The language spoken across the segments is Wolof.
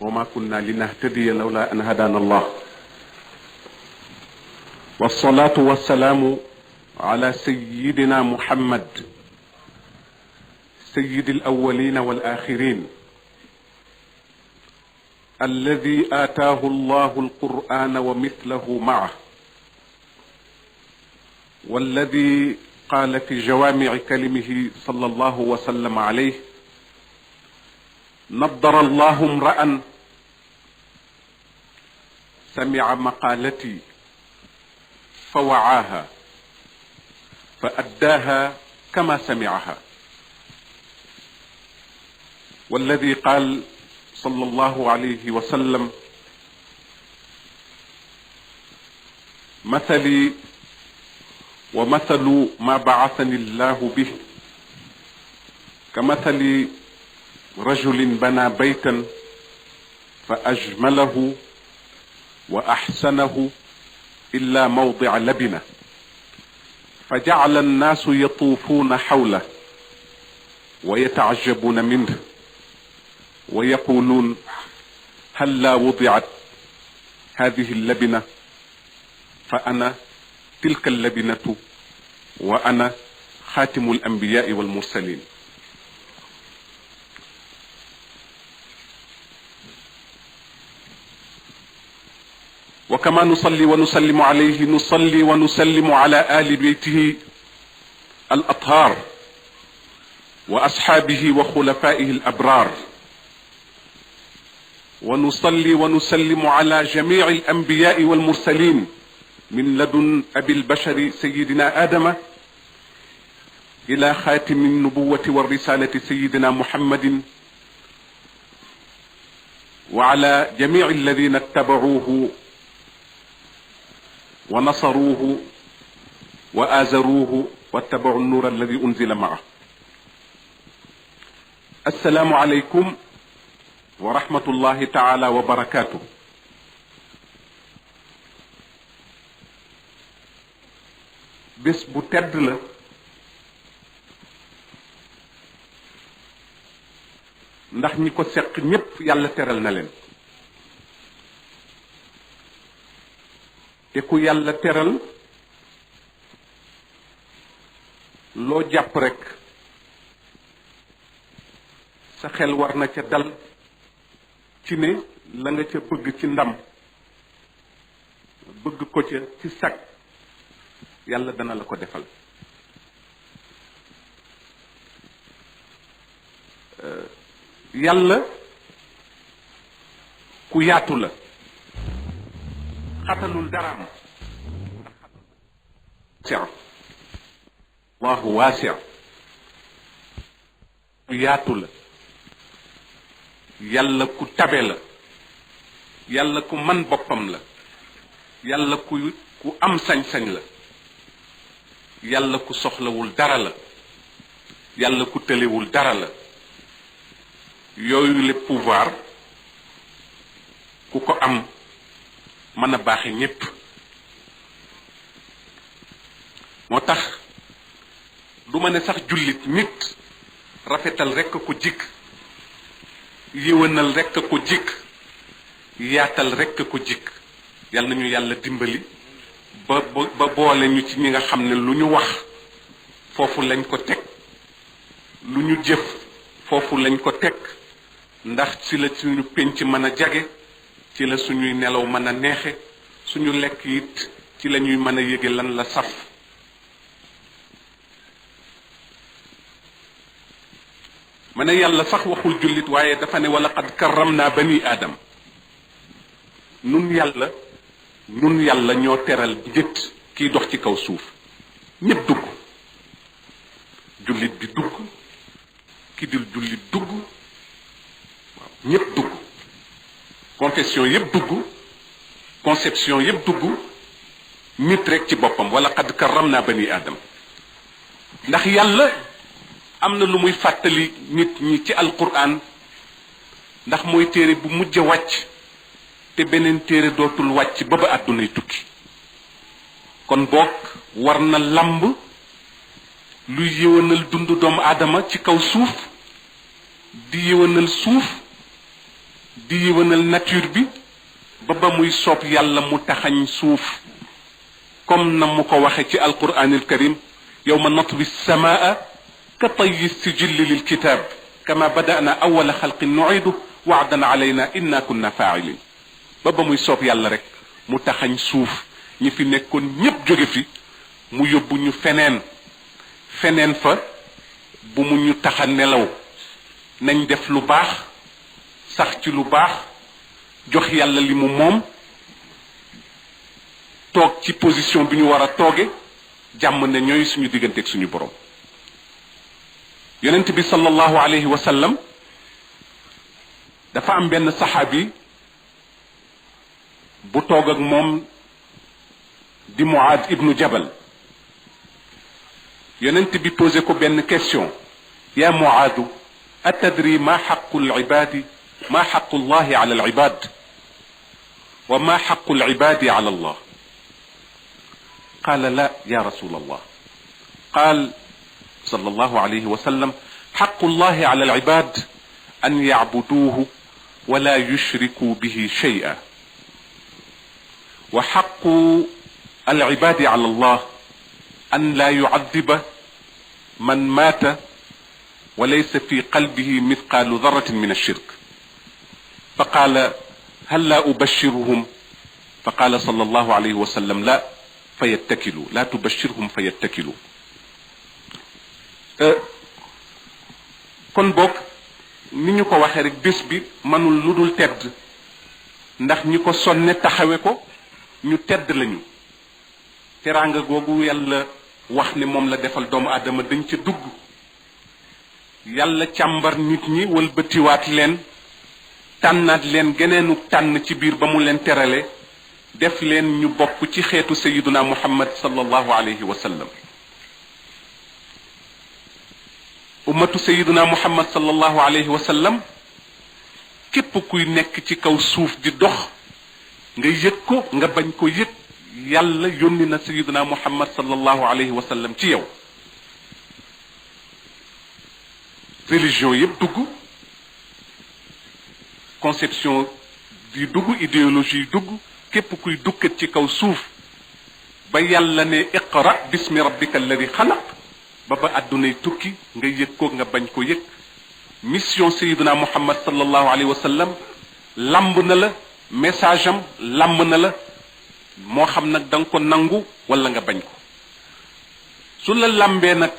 وما كنا لنهتدي لولا أن هدانا الله والصلاة والسلام على سيدنا محمد سيد الأولين والآخرين الذي آتاه الله القرآن ومثله معه والذي قال في جوامع كلمه صلى الله وسلم عليه نضر الله امرأ سمع مقالتي فوعاها فأداها كما سمعها والذي قال صلى الله عليه وسلم مثلي ومثل ما بعثني الله به كمثل رجل بنى بيتا فأجمله وأحسنه إلا موضع لبنة فجعل الناس يطوفون حوله ويتعجبون منه ويقولون هلا وضعت هذه اللبنة فأنا تلك اللبنة وأنا خاتم الأنبياء والمرسلين. وكما نصلي ونسلم عليه نصلي ونسلم على آل بيته الأطهار وأصحابه وخلفائه الأبرار ونصلي ونسلم على جميع الأنبياء والمرسلين من لدن أبي البشر سيدنا آدم إلى خاتم النبوة والرسالة سيدنا محمد وعلى جميع الذين اتبعوه ونصروه وآزروه واتبعوا النور الذي أنزل معه. السلام عليكم ورحمة الله تعالى وبركاته. bés bu tedd la ndax ñi ko seq ñépp yàlla teral na leen te ku yàlla teral loo jàpp rekk sa xel war na ca dal ci ne la nga ca bëgg ci ndam bëgg ko ca ci sag yàlla dana la ko defal. yàlla ku yaatu la xatalul daraam allahu waasi ku yaatu la yàlla ku tabe la yàlla ku man boppam la yàlla ku am sañ-sañ la yàlla ku soxlawul dara la yàlla ku tëlewul dara la yooyu le pouvoir ku ko am mën a baaxe ñépp moo tax du ma ne sax jullit nit rafetal rekk ko jikk yéwénal rekk ko jikk yaatal rekk ko jikk yal nañu yàlla dimbali ba boole ñu ci ñi nga xam ne lu ñu wax foofu lañ ko teg lu ñu jëf foofu lañ ko teg ndax ci la suñu penc mën a jage ci la suñuy nelaw mën a neexe suñu lekk it ci la ñuy mën a yége lan la saf ma ne yàlla sax waxul jullit waaye dafa ne wala qad karramna bani aadam nun yàlla ñoo teral nit kiy dox ci kaw suuf ñépp dugg jullit bi dugg ki dul jullit dugg waaw ñépp dugg confession yépp dugg conception yépp dugg nit rek ci boppam wala qad karramna bani aadam ndax yàlla am na lu muy fàttali nit ñi ci alquran ndax mooy téere bu mujj wàcc te beneen téere dootul wàcc ba ba àddunay tukki kon boog war na lamb luy yéwénal dundu doomu aadama ci kaw suuf di yéwénal suuf di yëwanal nature bi ba muy soob yàlla mu taxañ suuf comme na mu ko waxe ci alquranil karim yawma natwi samaa ka tayyi sijilli lil kitab kama bada'na awwala xalqin nu'idu wa'dan alayna inna kunna fa'ilin ba muy soob yàlla rek mu taxañ suuf ñi fi nekkoon ñépp jóge fi mu yóbbu ñu feneen fa bu mu ñu taxa nelaw nañ def lu baax sax ci lu baax jox yàlla li mu moom toog ci position bi ñu war a tooge jàmm ne ñooy suñu digganteeg suñu borom yonent bi sallallahu alayhi wa sallam dafa am benn saxaabi bu toog ak moom di Muaad ibnu Jabal yonent bi posé ko benn question ya Muaadu atadri ma xaqu alibadi ma xaqu llahi ala alibad wa ma xaqu alibadi ala allah qala la ya rasul allah qal صلى الله عليه وسلم حق الله على العباد أن يعبدوه ولا يشركوا به شيئا وحق العباد على الله أن لا يعذب من مات وليس في قلبه مثقال ذرة من الشرك فقال هل لا أبشرهم فقال صلى الله عليه وسلم لا فيتكلوا لا تبشرهم فيتكلوا kon bokk ni ñu ko waxee rek bés bi manul lu dul tedd ndax ñi ko sonne taxawe ko ñu tedd lañu teraanga googu yàlla wax ne moom la defal doomu aadama dañ ca dugg yàlla càmbar nit ñi wëlbatiwaat leen tànnaat leen geneenu tànn ci biir ba mu leen terale def leen ñu bokk ci xeetu sayiduna muhammad sallallahu alayhi wa sallam ummatu sayiduna muhammad sallallahu alayhi wa sallam képp kuy nekk ci kaw suuf di dox nga yëg ko nga bañ ko yëg yàlla yónni na sayiduna muhammad sallallahu alayhi wa sallam ci yow religion yëpp dugg conception di dugg idéologie yi dugg képp kuy dukkat ci kaw suuf ba yàlla ne iqra bismi rabbika alladi xalaq ba àddunay tukki nga yëg ko nga bañ ko yëg mission sayiduna muhammad sallallahu alayhi wa sallam lamb na la message am lamb na la moo xam nag da nga ko nangu wala nga bañ ko su la lambee nag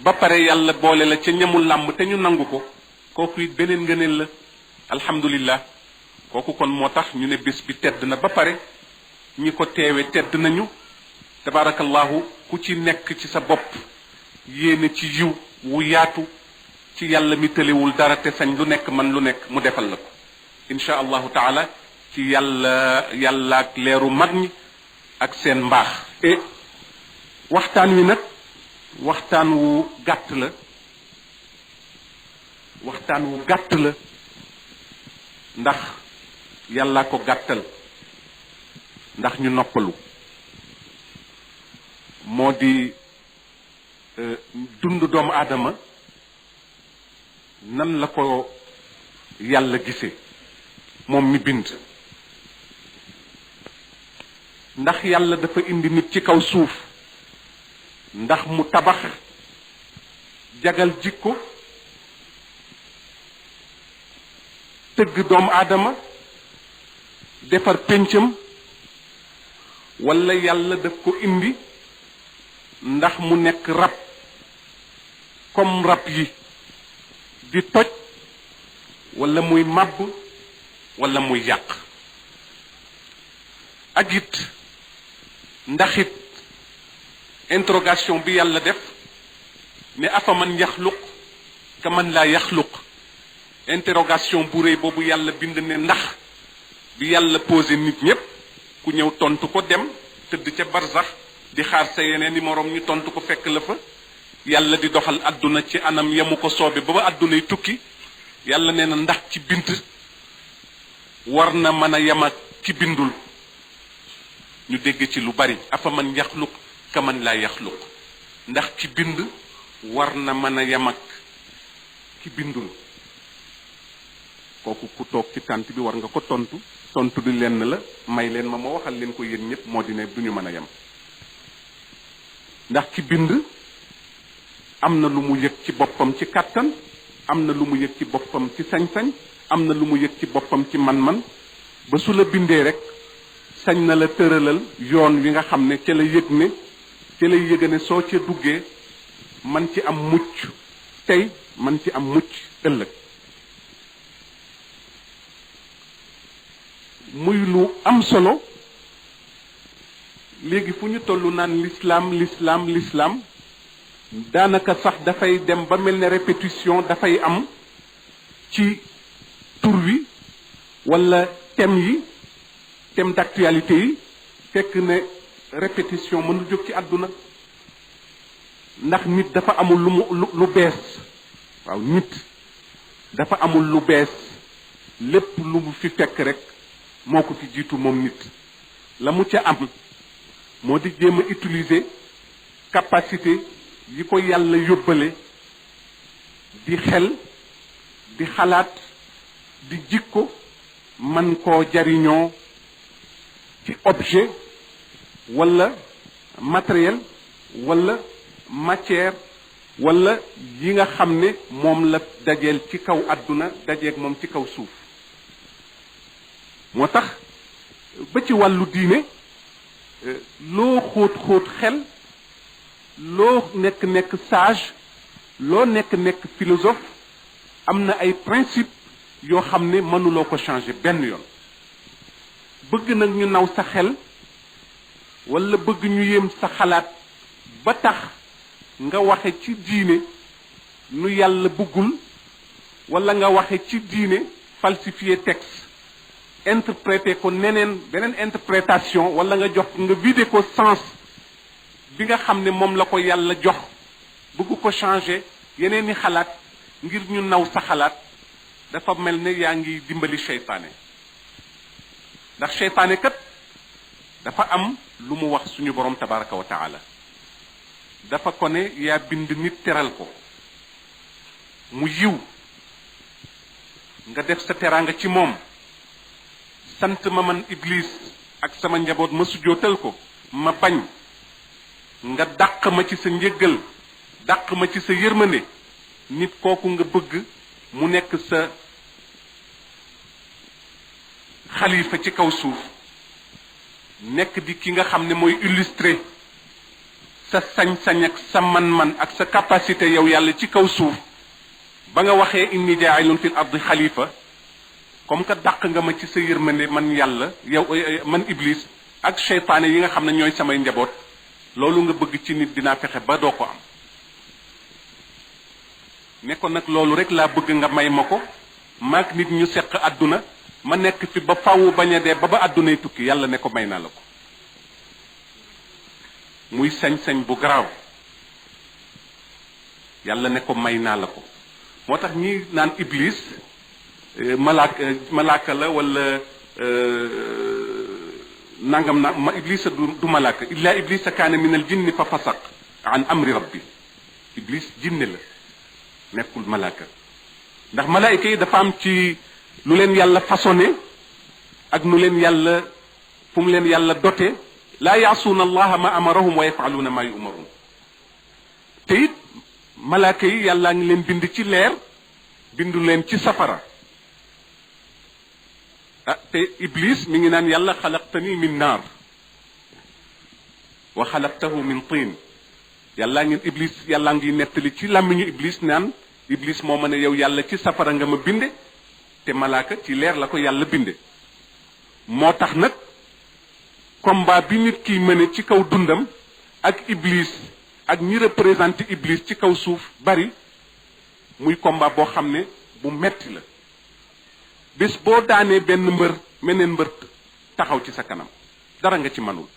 ba pare yàlla boole la ca ñamu lamb te ñu nangu ko kooku it beneen ngëneel la alhamdulillah kooku kon moo tax ñu ne bés bi tedd na ba pare ñi ko teewe tedd nañu tabarakallahu ku ci nekk ci sa bopp yéene ci yiw wu yaatu ci yàlla mi tëlewul dara te sañ lu nekk man lu nekk mu defal la ko insha allahu taala ci yàlla ak leeru mag ñi ak seen mbaax et waxtaan wi nag waxtaan wu gàtt la ndax yàlla ko gàttal ndax ñu noppalu moo di dund doomu aadama nan la ko yàlla gisee moom mi bind ndax yàlla dafa indi nit ci kaw suuf ndax mu tabax jagal jikko tëgg doomu aadama defar péncam walla yàlla daf ko indi ndax mu nekk rab comme rab yi di toj walla muy màbb walla muy yàq ak it ndax it interrogation bi yàlla def ne afa man yaxluq ka man laa yaxluq interrogation bu rëy boobu yàlla bind ne ndax bi yàlla posé nit ñépp ku ñëw tontu ko dem tëdd ca barzax di xaar sa yeneen i moroom ñu tontu ko fekk la fa yàlla di doxal àdduna ci anam yamu ko soobe ba àddunay tukki yàlla nee na ndax ci bind war na mën a yem ak ci bindul ñu dégg ci lu bari afa man yaxluq ka man laa yaxluq ndax ci bind war na mën a yem ak ci bindul kooku ku toog ci tànt bi war nga ko tontu tontu di lenn la may leen ma waxal leen ko yéen ñëpp moo di ne duñu mën a yem ndax ki bind am na lu mu yëg ci boppam ci kàttan am na lu mu yëg ci boppam ci sañ-sañ am na lu mu yëg ci boppam ci man-man ba su la bindee rek sañ na la tëralal yoon wi nga xam ne ca la yëg ne ca lay yëga ne soo ca duggee man ci am mucc tey man ci am mucc ëllëg muy lu am solo léegi fu ñu toll naan l'islam daanaka sax dafay dem ba mel ne répétition dafay am ci tur wi wala thème d'actualité yi fekk ne répétition mënu jóg ci àdduna ndax nit dafa amul lu bees waaw nit dafa amul lu bees lépp lu mu fi fekk rek moo ko fi jiitu moom nit la mu ca am moo di jéem a utiliser capacité yi ko yàlla yóbbale di xel di xalaat di jikko man koo jariñoo ci objet wala matériel wala matière wala yi nga xam ne moom la dajeel ci kaw àdduna dajeeg moom ci kaw suuf moo tax ba ci wàllu diine loo xóot xel loo nekk sage loo nekk philosophe am na ay principe yoo xam ne mënuloo ko changer benn yoon bëgg nag ñu naw sa xel wala bëgg ñu yéem sa xalaat ba tax nga waxe ci diine nu yàlla bëggul wala nga waxe ci diine falsifier texte interpréter ko neneen beneen interprétation wala nga vider ko sens bi nga xam ne moom la ko yàlla jox bëgg ko changer yeneen i xalaat ngir ñu naw sa xalaat dafa mel ne yaa ngi dimbali seytaane ndax seytaane kat dafa am lu mu wax suñu borom tabaraka wa taala dafa ko ne yaa bind nit teral ko mu yiw nga def sa teraanga ci moom sant ma man iblis ak sama njaboot ma sujjootal ko ma bañ nga dàq ma ci sa njëggal dàq ma ci sa yërmande nit kooku nga bëgg mu nekk sa xalifa ci kaw suuf nekk di ki nga xam ne mooy illustré sa sañ-sañ ak sa man-man ak sa capacité yow yàlla ci kaw suuf ba nga waxee inni jaa'ilun fil ardi xalifa comme que dàq nga ma ci sa yërmande man yàlla yow man iblis ak seytaane yi nga xam ne ñooy samay njaboot loolu nga bëgg ci nit dinaa fexe ba doo ko am ne ko nag loolu rek laa bëgg nga may ma ko maag nit ñu seq àdduna ma nekk fi ba faaw bañ a dee ba àddunay tukki yàlla ne ko may naa la ko muy sañ-sañ bu garaaw yàlla ne ko may naa la ko moo tax ñi naan iblis malaaka la wala nangam na ma iblisa du malaaka illa iblisa kaana min al jinni fa fasaq an amri rabbi iblis jinne la nekkul malaaka ndax malaayika yi dafa am ci lu leen yàlla façonné ak nu leen yàlla fu mu leen yàlla doté laa yaasuuna allaha ma amarahum wa yafaluuna ma yumaruun te it malaaka yi yàllaa ngi leen bind ci leer bindu leen ci safara te iblis mi ngi naan yàlla xalaqtani min naar wa xalaqtahu min tiin yàllaa ngi nettali ci làmmiñu iblis naan iblis moo ma ne yow yàlla ci safara nga ma binde te malaaka ci leer la ko yàlla binde moo tax nag combat bi nit kiy mëne ci kaw dundam ak iblis ak ñi représenté iblis ci kaw suuf bari muy combat boo xam ne bu metti la bés boo daanee benn mbër meneen mbër taxaw ci sa kanam dara nga ci manul